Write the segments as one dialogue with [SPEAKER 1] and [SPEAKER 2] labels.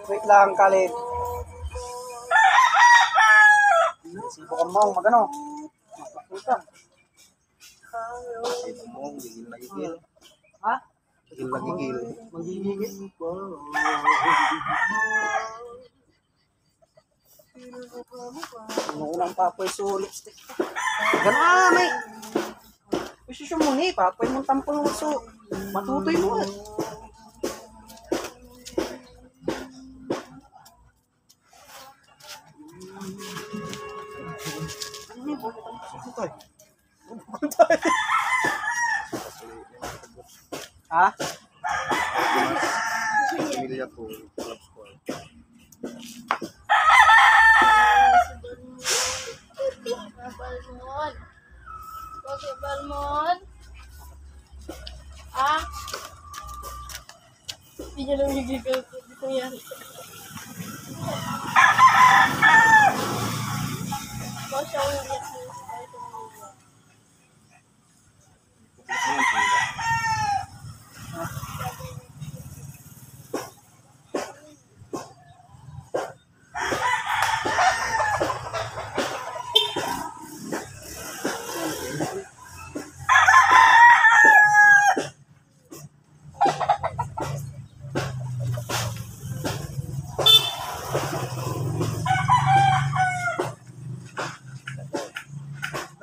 [SPEAKER 1] Wait lang, Khalid. Sipo ka mo, magano? Makita.
[SPEAKER 2] Sipo mo, gigil na gigil.
[SPEAKER 1] Ha?
[SPEAKER 2] Gigil na gigil.
[SPEAKER 1] Magigigil. Unang papoy so lipstick. Gana, may. Posisyon mo ni, papoy mong tampon mo so. Matutoy mo. Ha?
[SPEAKER 2] Pamilya ko, club ko.
[SPEAKER 3] Balmon. Okay, Balmon. Ah? Hindi niya lang higigil ko. Hindi ko yan. Bakit siya ang higigil ko?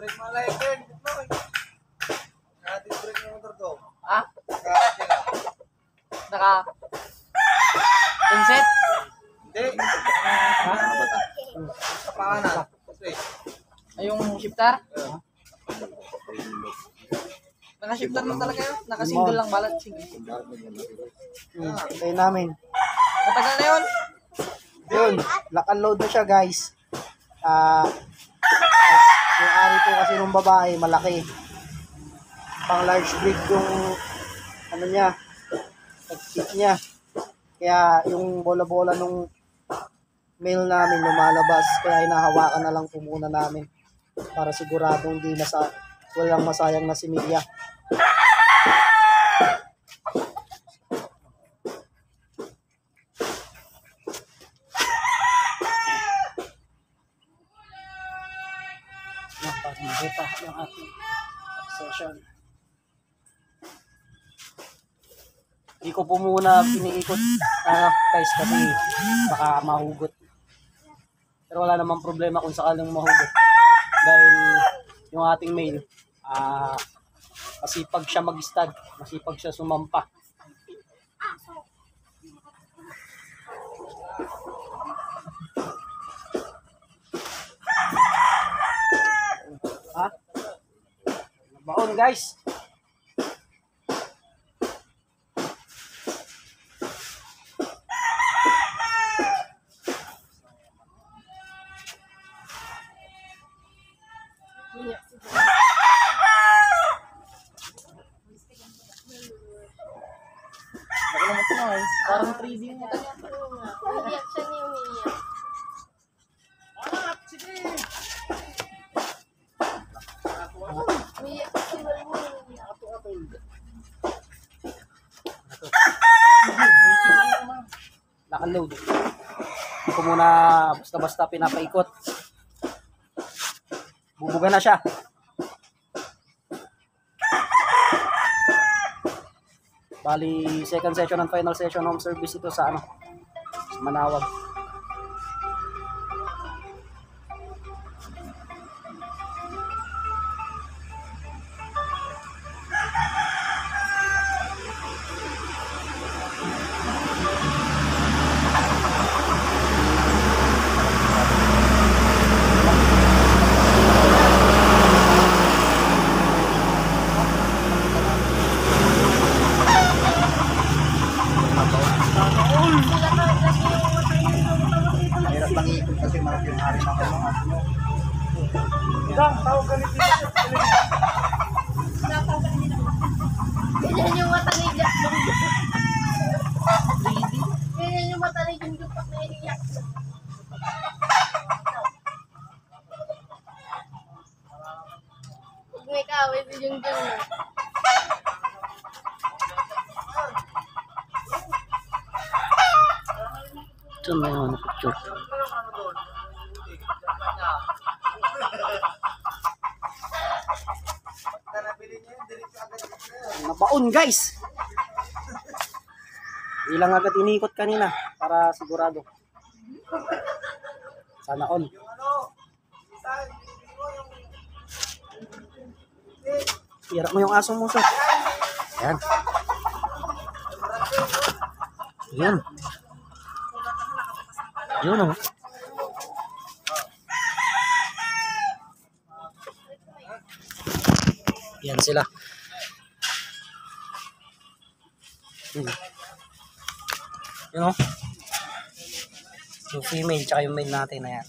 [SPEAKER 2] Break mo lang yun. Natin break ng motor ko.
[SPEAKER 1] Ha?
[SPEAKER 2] Kakati na.
[SPEAKER 1] Naka... Inset?
[SPEAKER 2] Hindi.
[SPEAKER 1] Ha?
[SPEAKER 2] Sa pakanan. Okay.
[SPEAKER 1] Ay, yung shifter? Naka-shifter lang talaga yun? Naka-single lang balat? Single.
[SPEAKER 4] Tayo namin.
[SPEAKER 1] Matagal na yun?
[SPEAKER 4] Yun, lock and load na siya guys. Yung ari po kasi ng babae, malaki. Pang large breed yung ano niya, pag-fit niya. Kaya yung bola-bola nung male namin lumalabas. Kaya hinahawakan na lang po muna namin. Para siguradong walang masayang na similya. Para makita yung ating session. Hindi ko po muna piniikot guys kasi baka mahugot. Pero wala namang problema kung sakaling mahugot. Dahil yung ating male, masipag siya mag-stud, masipag siya sumampa. Ha? Baon guys.
[SPEAKER 3] Umiyak si
[SPEAKER 1] Baka naman ito na eh. Parang 3D yung mata niya.
[SPEAKER 3] Umiyak siya ni umiyak. Umiyak si Balmon.
[SPEAKER 4] Naka-load. Hindi ko muna basta-basta pinapaikot. Bubuga na siya. Bali, second session and final session home service ito sa sa Manawag. Mahirap lang ikot kasi marami yung hari ng ano.
[SPEAKER 3] Ganyan yung mata ni Jack. Ganyan yung mata ni Junjun pag naiiyak. Pag may kaaway si Junjun na.
[SPEAKER 1] Ito na yung picture. Nabaon guys. Ilang agad inikot kanina para sigurado. Sana all. Hirap mo yung aso mo, sir. Yan. Yan. Yun o. Yan sila. Yun o. Yung female tsaka yung male natin na yan.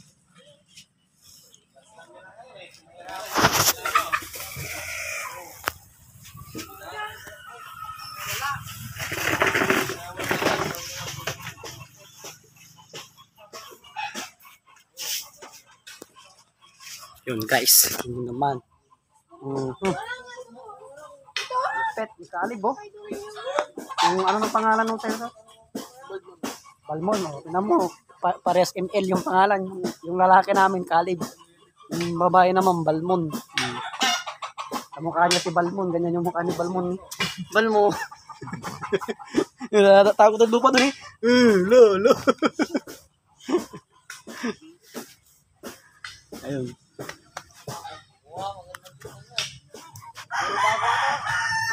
[SPEAKER 1] Yun guys, yun naman. Pet, ikalib oh. Yung ano ng pangalan ng hotel? Balmon, oh. Tinan mo, pares ML yung pangalan. Yung lalaki namin, Kalib. Yung babae naman, Balmon. Sa mukha niya si Balmon, ganyan yung mukha ni Balmon. Balmo. Takot ang lupa doon eh. Lolo. Ayun.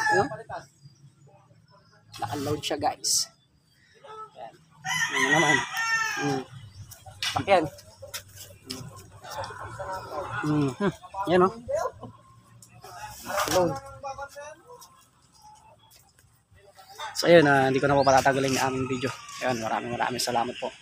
[SPEAKER 1] Ayun. Naka-load siya guys. Ayan. Ano naman. Pakyan. Yan o. Load. So ayun, hindi ko na po patatagalin yung aming video. Ayun, maraming salamat po.